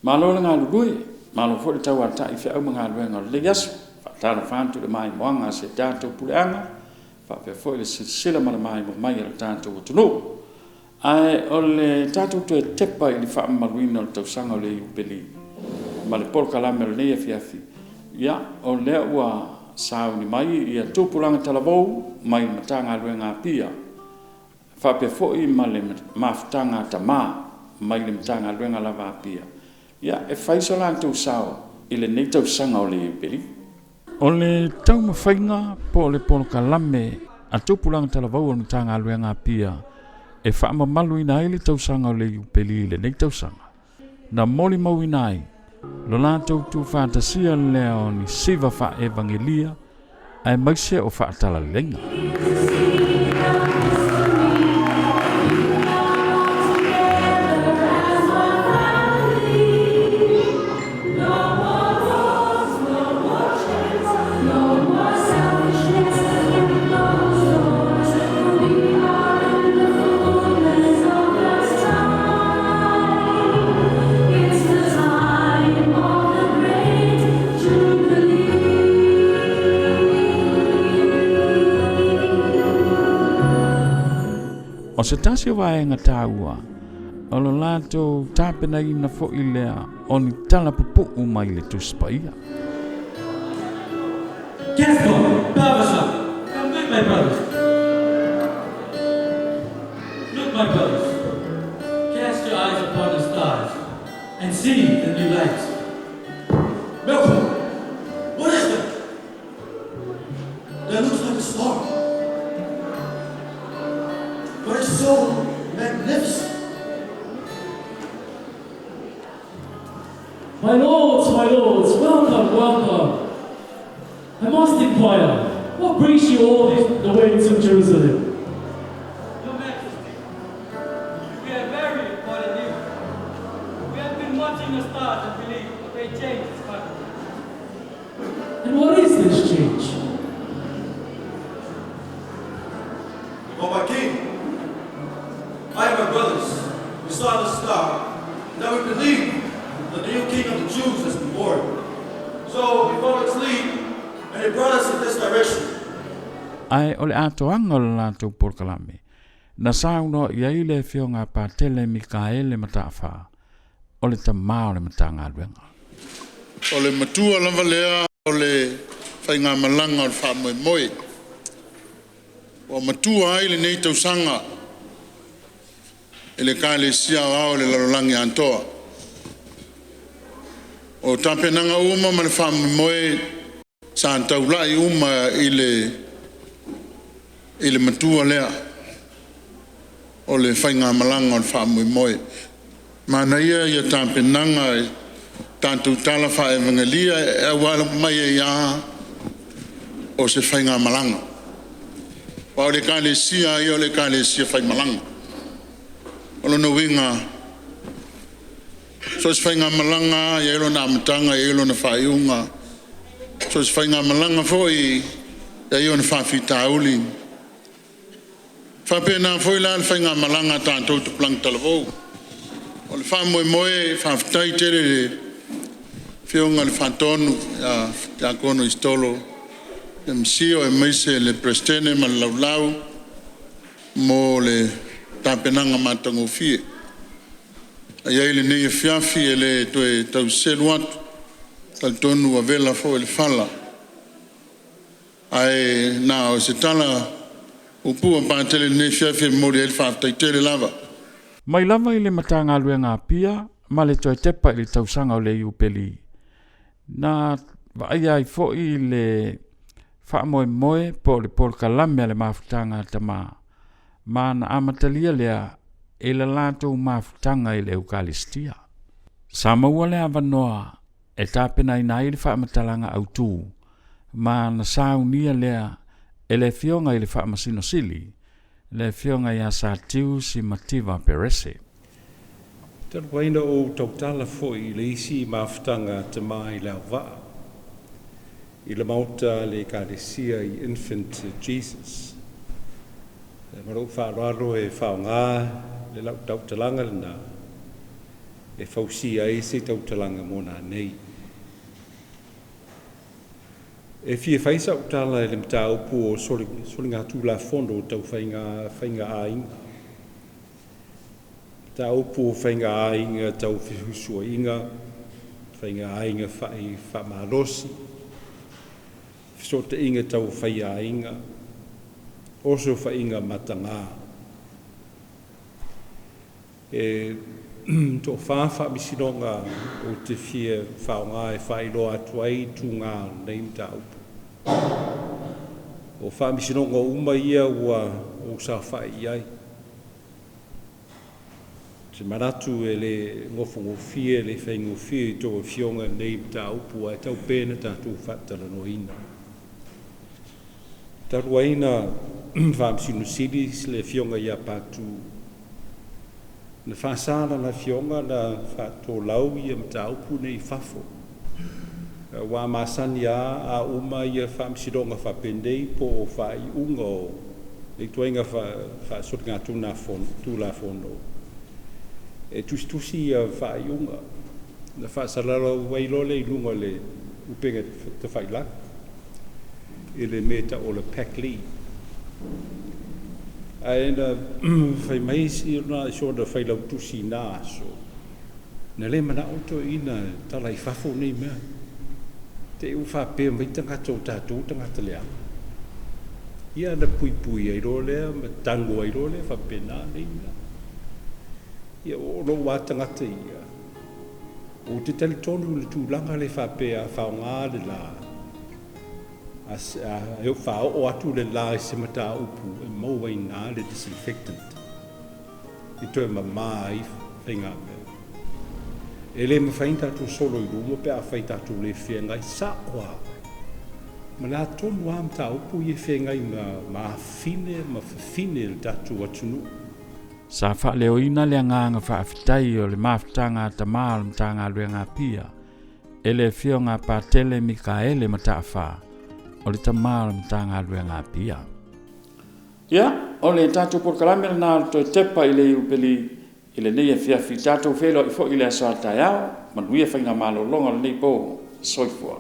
Malo nga lui, malo fo ta wa ta ife o nga luenga le yaso. Fa ta fa tu le mai moanga se tato puleanga. Fa pe fo le sila ma mai mo mai le tato tu no. Ai o le tato tu tepa i fa maluina o tau sanga le Jubilee. Ma le por kala me le fiafi. Ya o le wa sao ni mai ia tupulanga talavou mai matanga luenga pia. Fa pe fo i ma le maftanga tama mai le matanga luenga lava pia. Ya e fai so lan tu sao i le nei tau sanga o le Jubilee. O le tau mawhainga po le pono kalame a tupulanga talavou o matanga luenga pia e wha mamalu ina i le tau sanga o le Jubilee le nei tau sanga. Na moli mau inai lo lātou tu fantasia leo ni siva fa evangelia ai maise o fa tala lenga. O se tasi o vaenga tāua, o lo lātou tāpena ina fo i lea o ni tala pupu mai le tuspaia. Gaston, Barbershop, come look my brothers. Look my brothers, cast your eyes upon the stars and see the new lights. Malcolm, what is that? That looks like a star. But it's so magnificent. My lords, welcome, welcome. I must inquire, what brings you all the way to Jerusalem? Your Majesty, we are very important news. We have been watching the stars and believe a great change is coming. And what is this change? Oh, my king, I and my brothers, we saw the star. Now we believe the new king of the Jews has been born. So we followed its lead, and it brought us in this direction. Ai ole atoanga o le lātou porkalame. Na sauno ia i le fionga pa tele Mikaele matawha. O le tamao le matanga luenga. O le matua lava lea o le whainga malanga o le wha moe moe. O matua ai le nei tausanga. E le kāle sia au le larolangi antoa. O tapenanga uma ma le wha moe moe sa antaulai uma i le matua lea. O le whainga malanga o le wha moe moe. Mana ia tapenanga e tantu tala fa evangelia e wala mai ia o se whainga malanga. Wa o le kāle sia i o le kāle sia whai malanga. O lo no winga. So se whainga malanga i elo na amatanga i elo na whaiunga. So se whainga malanga fo i eo na whawhita uli. Whapena fo i la le whainga malanga tātou tu plang talavou. O le wha moe moe whawhitai tere le whionga le whatonu a kono istolo. Le msio e meise le prestene ma lau lau mo le tapenanga matango fie. A iei le nei fiafi e le toe tau selu atu tal tonu a vela fo e le fala. Ai na o se tala upua pātele nei fiafi e mori e le whaftai tere lava. Mai lava i le matanga luenga pia, ma le toe tepa i le tausanga o le Jubilee. Na vai ai fo i le wha moe moe po le porkalame le mafutanga tama. Ma na amatalia lea e le lātou mafutanga i le Eukaristia. Sa maua le avanoa e tāpena i nai le wha amatalanga au tū. Ma na saunia lea e le fionga i le wha amasino sili. Le fionga i a sa tiu si mativa perese. Tēr waina o tautala fo i le isi mafutanga tama i le awaa. I le mauta le kāresia i infant Jesus. Le marau whaararo e whaonga le lau tautalanga lina. e fausia e se tautalanga mona nei. E fie faisa utala e le mta upu o soli ngā tūla fondo tau whainga ainga. Ta upu o whainga ainga tau whihusua inga, whainga ainga wha marosi, fisota inga tau whaia ainga, oso whainga matanga. E tō whawha misinonga o te fie whaonga e whailoa atuai tūngā nei mta upu. O whaamisinonga uma ia ua o sa whai iai. Te maratu e le ngofie le whaingofie i tō whionga nei mta upu a tau pēna tātou whatara no ina. Tarua ina whaamisino silis le whionga ia pātū. Na whaasara na whionga na whato lau ia mta upu nei whafo. Wa masani a uma ia whaamisironga whapendei po o whai unga o e tuainga whaasot ngā tūla whono. E tusi ia whai unga. Na whaasarara wailole i lunga le upenga te whailak. E le meta o le pakli. A ena whai maisi na sona whailau tusi nā so. Na le mana oto ina talai whafo nei mea. Te u whape mai tangata o tātou tangata lea. Ia na pui ai ro lea, ma tango ai ro lea, whape nā nei mea. Ia o lo wā tangata ia. O te tali tonu le tūlanga le whape a whaonga le la. A eo whao o atu le la e se mata upu, e mauai nā le disinfectant. I toi ma mai whainga mea. E le mawhain tātou solo i rumo pe a whai tātou le whengai sa oa. Ma la tonu am tā upu i whengai ma whine, ma whine le tātou atunu. Sa wha leo ina le nganga wha awhitai o le mawhitanga ta maa le mtanga lue ngā pia. E le whio ngā pātele Mikaele ma ta wha. O le ta maa le mtanga lue ngā pia. Ia, o le tātou porkalamera nā le toi tepa i le upeli i le nei e whiawhi tātou whelo i fo i le asoa tai au, manuia whainga malo longa le nei po soifua.